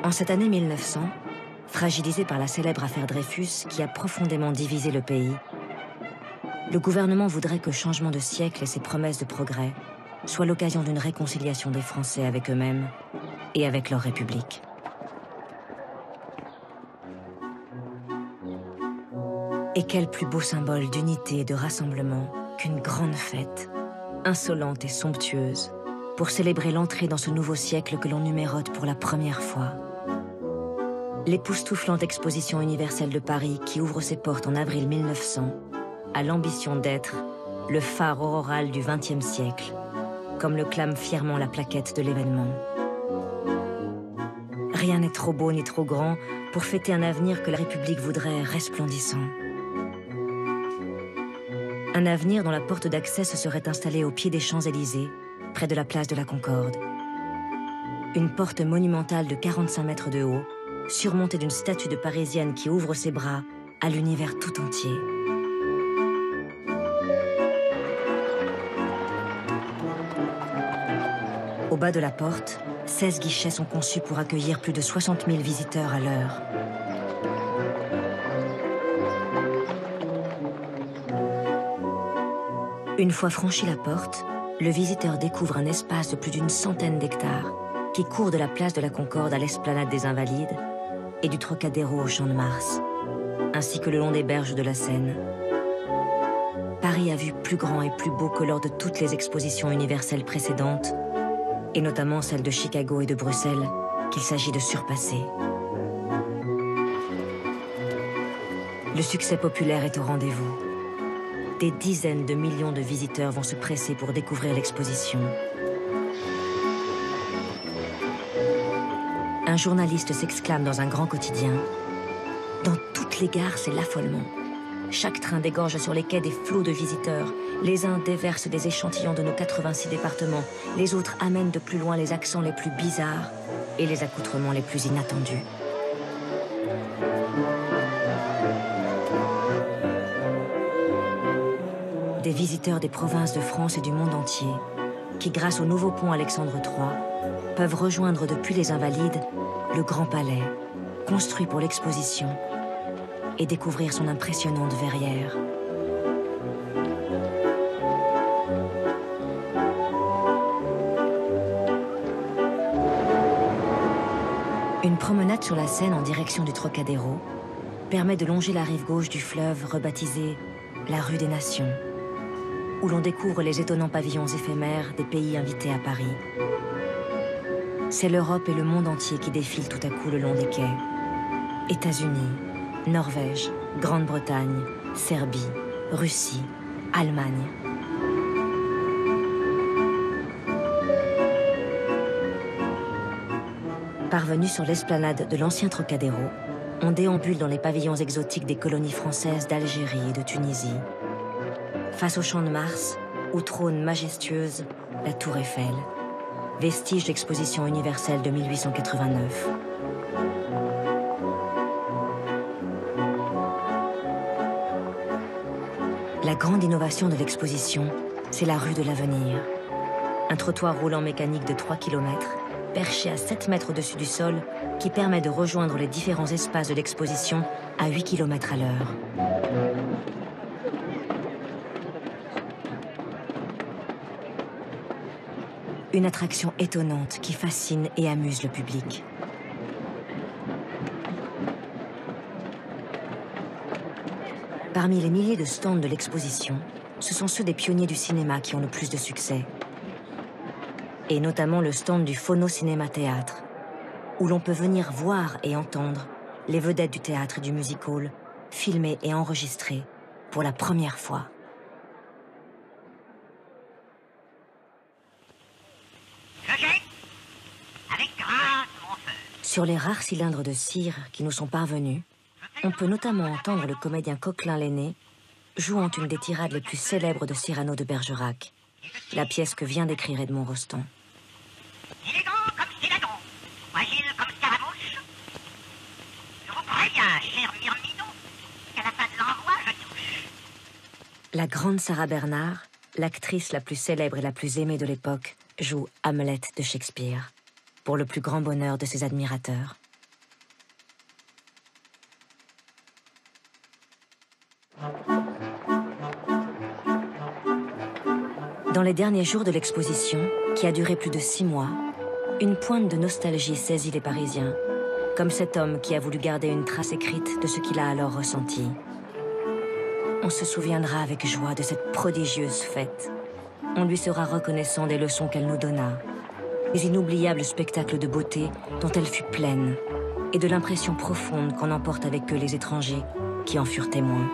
En cette année 1900, fragilisé par la célèbre affaire Dreyfus qui a profondément divisé le pays, le gouvernement voudrait que le changement de siècle et ses promesses de progrès soient l'occasion d'une réconciliation des Français avec eux-mêmes et avec leur République. Et quel plus beau symbole d'unité et de rassemblement qu'une grande fête, insolente et somptueuse, pour célébrer l'entrée dans ce nouveau siècle que l'on numérote pour la première fois. L'époustouflante exposition universelle de Paris qui ouvre ses portes en avril 1900 a l'ambition d'être le phare auroral du XXe siècle, comme le clame fièrement la plaquette de l'événement. Rien n'est trop beau ni trop grand pour fêter un avenir que la République voudrait resplendissant. Un avenir dont la porte d'accès se serait installée au pied des Champs-Élysées, près de la place de la Concorde. Une porte monumentale de 45 mètres de haut, surmontée d'une statue de Parisienne qui ouvre ses bras à l'univers tout entier. Au bas de la porte, 16 guichets sont conçus pour accueillir plus de 60 000 visiteurs à l'heure. Une fois franchi la porte, le visiteur découvre un espace de plus d'une centaine d'hectares qui court de la place de la Concorde à l'esplanade des Invalides et du Trocadéro au Champ de Mars, ainsi que le long des berges de la Seine. Paris a vu plus grand et plus beau que lors de toutes les expositions universelles précédentes, et notamment celles de Chicago et de Bruxelles, qu'il s'agit de surpasser. Le succès populaire est au rendez-vous. Des dizaines de millions de visiteurs vont se presser pour découvrir l'exposition. Un journaliste s'exclame dans un grand quotidien. Dans toutes les gares, c'est l'affolement. Chaque train dégorge sur les quais des flots de visiteurs. Les uns déversent des échantillons de nos 86 départements. Les autres amènent de plus loin les accents les plus bizarres et les accoutrements les plus inattendus. Des visiteurs des provinces de France et du monde entier, qui grâce au nouveau pont Alexandre III, peuvent rejoindre depuis les Invalides le Grand Palais, construit pour l'exposition, et découvrir son impressionnante verrière. Une promenade sur la Seine en direction du Trocadéro permet de longer la rive gauche du fleuve rebaptisée la rue des Nations, où l'on découvre les étonnants pavillons éphémères des pays invités à Paris. C'est l'Europe et le monde entier qui défilent tout à coup le long des quais. États-Unis, Norvège, Grande-Bretagne, Serbie, Russie, Allemagne. Parvenus sur l'esplanade de l'ancien Trocadéro, on déambule dans les pavillons exotiques des colonies françaises d'Algérie et de Tunisie. Face au Champ de Mars, où trône majestueuse la Tour Eiffel, vestige d'exposition universelle de 1889. La grande innovation de l'exposition, c'est la rue de l'Avenir. Un trottoir roulant mécanique de 3 km, perché à 7 mètres au-dessus du sol, qui permet de rejoindre les différents espaces de l'exposition à 8 km à l'heure. Une attraction étonnante qui fascine et amuse le public. Parmi les milliers de stands de l'exposition, ce sont ceux des pionniers du cinéma qui ont le plus de succès. Et notamment le stand du Phono Cinéma Théâtre, où l'on peut venir voir et entendre les vedettes du théâtre et du music-hall, filmées et enregistrées pour la première fois. Sur les rares cylindres de cire qui nous sont parvenus, on peut notamment entendre le comédien Coquelin l'aîné jouant une des tirades les plus célèbres de Cyrano de Bergerac, la pièce que vient d'écrire Edmond Rostand. Élégant comme Céladon, fragile comme Scaramouche. Je vous préviens, cher Myrmidon, qu'à la fin de l'envoi, je touche. La grande Sarah Bernard, l'actrice la plus célèbre et la plus aimée de l'époque, joue Hamlet de Shakespeare, pour le plus grand bonheur de ses admirateurs. Dans les derniers jours de l'exposition, qui a duré plus de 6 mois, une pointe de nostalgie saisit les Parisiens, comme cet homme qui a voulu garder une trace écrite de ce qu'il a alors ressenti. On se souviendra avec joie de cette prodigieuse fête. On lui sera reconnaissant des leçons qu'elle nous donna, des inoubliables spectacles de beauté dont elle fut pleine, et de l'impression profonde qu'en emportent avec eux les étrangers qui en furent témoins.